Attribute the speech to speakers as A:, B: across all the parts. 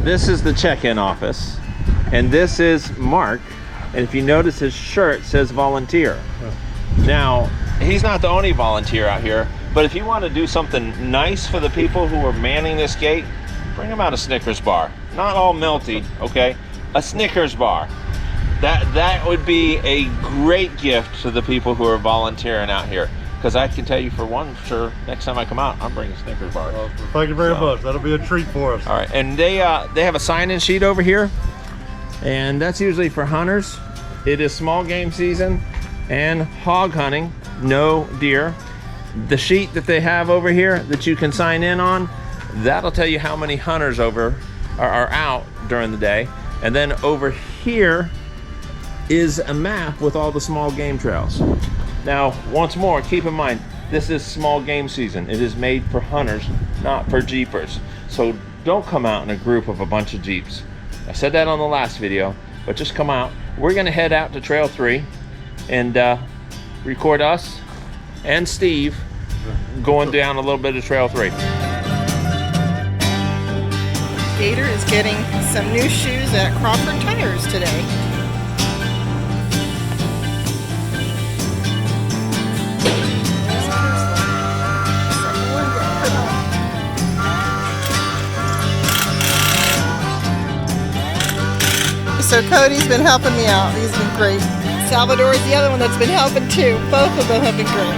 A: this is the check-in office, and this is Mark. And if you notice, his shirt says volunteer. Now, he's not the only volunteer out here, but if you want to do something nice for the people who are manning this gate, bring them out a Snickers bar. Not all melty, okay? A Snickers bar. That would be a great gift to the people who are volunteering out here. Because I can tell you for one, sure, next time I come out, I'm bringing Snickers bars.
B: Well, thank you very much. That'll be a treat for us.
A: All right, and they have a sign-in sheet over here, and that's usually for hunters. It is small game season and hog hunting, no deer. The sheet that they have over here that you can sign in on, that'll tell you how many hunters are out during the day. And then over here is a map with all the small game trails. Now, once more, keep in mind, this is small game season. It is made for hunters, not for jeepers. So don't come out in a group of a bunch of jeeps. I said that on the last video, but just come out. We're gonna head out to Trail 3 and record us and Steve going down a little bit of Trail 3.
C: Gator is getting some new shoes at Crawford Tires today. So Cody's been helping me out. He's been great. Salvador's the other one that's been helping too. Both of them have been great.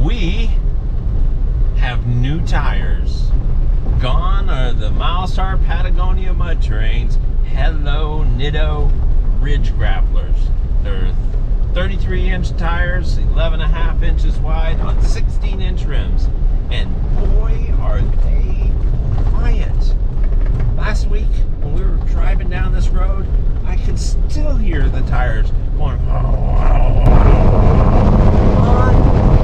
A: We have new tires. Gone are the Milestar Patagonia mud terrains. Hello Nitto Ridge Grapplers. They're 33-inch tires, 11.5 inches wide on 16-inch rims. And boy, are they quiet. Last week, when we were driving down this road, I could still hear the tires going on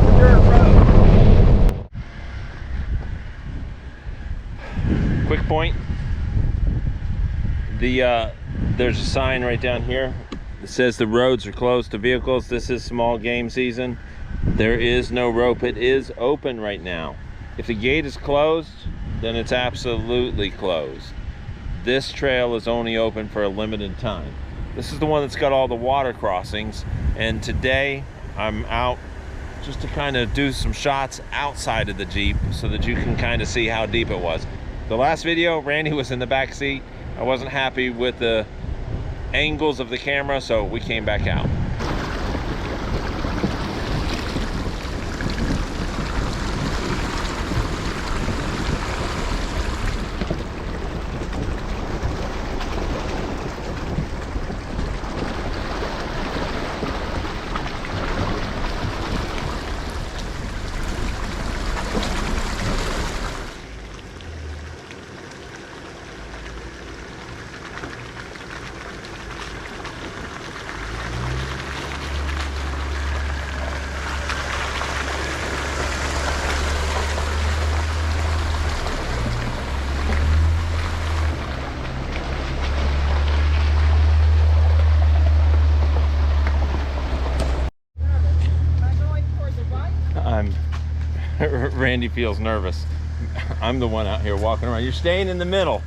A: the dirt road. Quick point, there's a sign right down here that says the roads are closed to vehicles. This is small game season. There is no rope. It is open right now. If the gate is closed, then it's absolutely closed. This trail is only open for a limited time. This is the one that's got all the water crossings, and today I'm out just to kind of do some shots outside of the Jeep so that you can kind of see how deep it was. The last video, Randy was in the back seat. I wasn't happy with the angles of the camera, so we came back out. Randy feels nervous. I'm the one out here walking around. You're staying in the middle.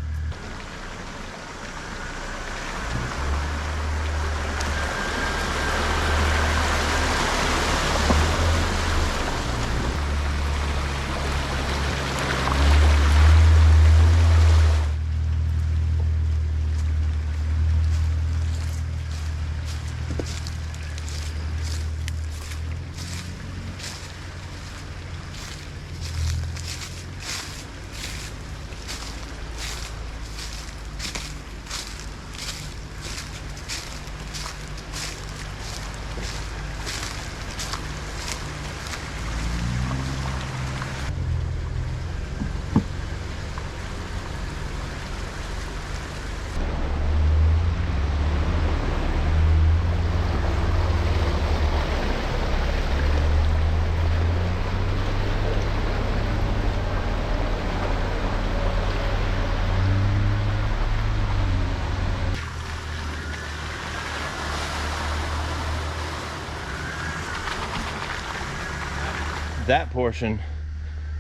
A: That portion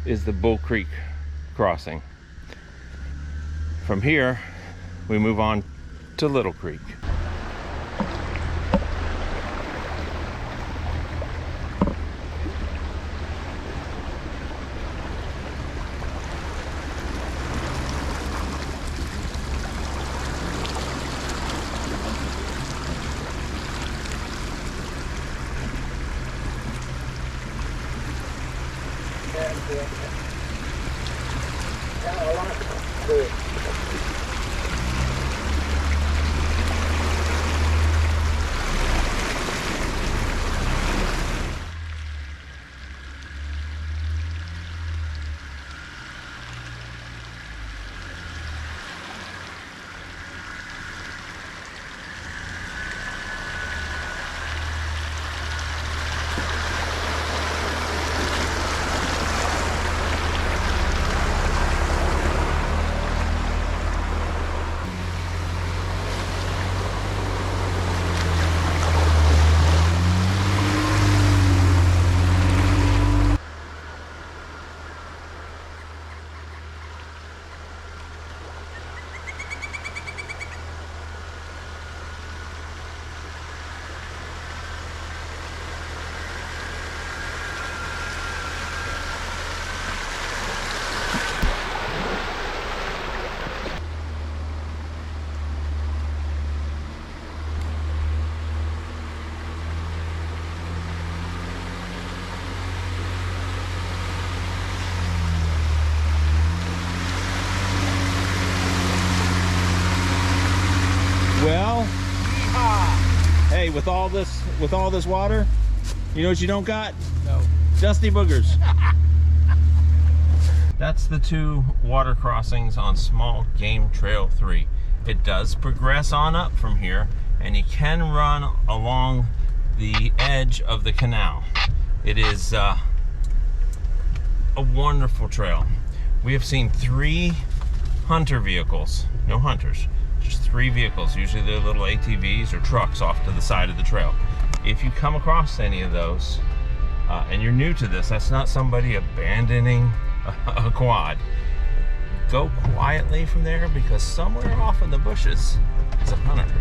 A: is the Bull Creek crossing. From here, we move on to Little Creek. Well, hey, with all this water, you know what you don't got?
D: No.
A: Dusty boogers. That's the 2 water crossings on Small Game Trail 3. It does progress on up from here, and you can run along the edge of the canal. It is a wonderful trail. We have seen 3 hunter vehicles, no hunters, just 3 vehicles. Usually they're little ATVs or trucks off to the side of the trail. If you come across any of those and you're new to this, that's not somebody abandoning a quad. Go quietly from there, because somewhere off in the bushes is a hunter.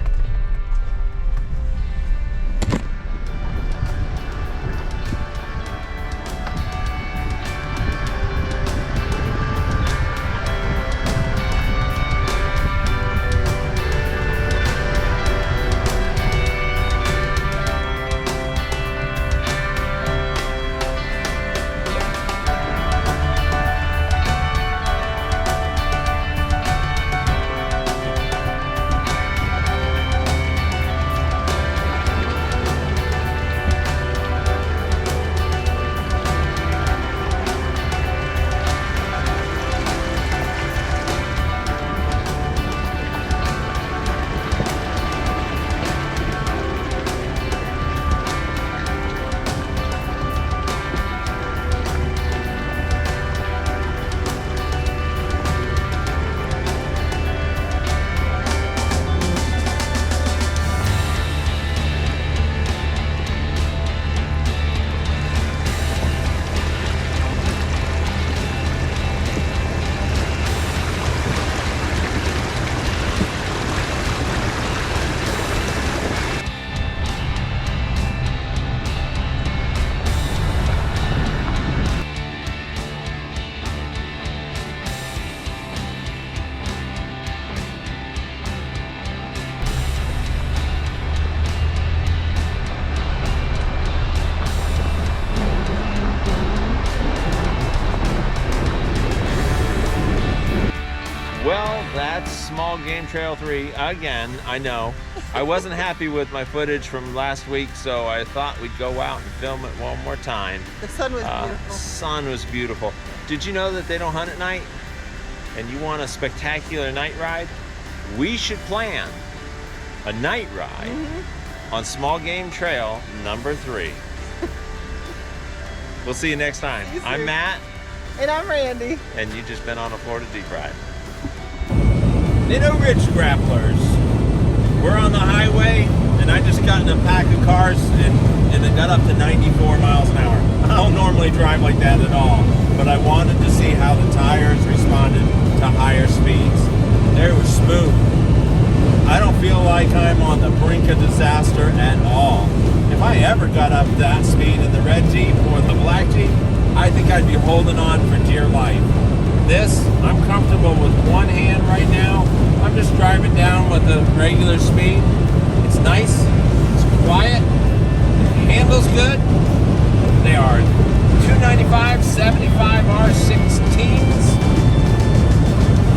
A: That's Small Game Trail 3 again. I know. I wasn't happy with my footage from last week, so I thought we'd go out and film it one more time.
C: The sun was beautiful.
A: Sun was beautiful. Did you know that they don't hunt at night? And you want a spectacular night ride? We should plan a night ride on Small Game Trail number 3. We'll see you next time. I'm Matt.
C: And I'm Randy.
A: And you've just been on a Florida Deep Ride. Nitto Ridge Grapplers. We're on the highway, and and I just got in a pack of cars and it got up to 94 miles an hour. I don't normally drive like that at all, but I wanted to see how the tires responded to higher speeds. They were smooth. I don't feel like I'm on the brink of disaster at all. If I ever got up that speed in the red Jeep or the black Jeep, I think I'd be holding on for dear life. This, I'm comfortable with one hand right now. I'm just driving down with the regular speed. It's nice, it's quiet, handles good. They are 295, 75 R16s,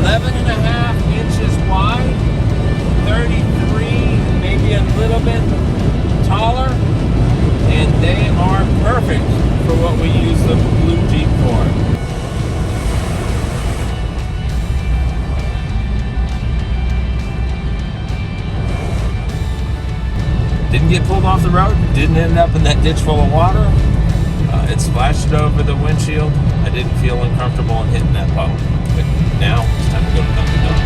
A: 11.5 inches wide, 33, maybe a little bit taller, and they are perfect for what we use the blue Jeep for. Didn't get pulled off the road, didn't end up in that ditch full of water. It splashed over the windshield. I didn't feel uncomfortable in hitting that puddle. But now it's time to go to Dunkin' Donuts.